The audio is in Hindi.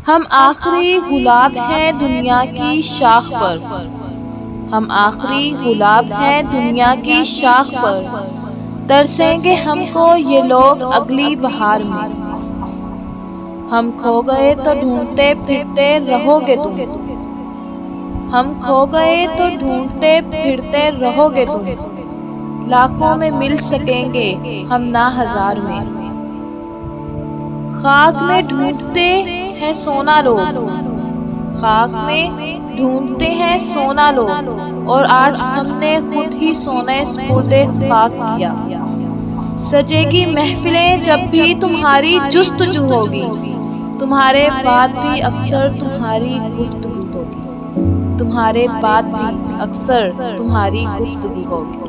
हम आखिरी गुलाब हैं दुनिया की शाख पर, हम आखिरी गुलाब हैं दुनिया की शाख पर, तरसेंगे हमको ये लोग अगली बहार में। हम खो गए तो ढूंढते फिरते रहोगे तुम, हम खो गए तो ढूंढते फिरते रहोगे तुम, लाखों में मिल सकेंगे हम ना हजार में। खाक में ढूंढते हैं सोना लोग, खाक में ढूंढते हैं सोना लोग, और आज हमने खुद ही सोने स्पुर्दे खाक किया। सजेगी महफिलें जब भी तुम्हारी जुस्तजू होगी, तुम्हारे बाद भी अक्सर तुम्हारी गुफ्तगू होगी, तुम्हारे बाद भी अक्सर तुम्हारी गुफ्तगू होगी।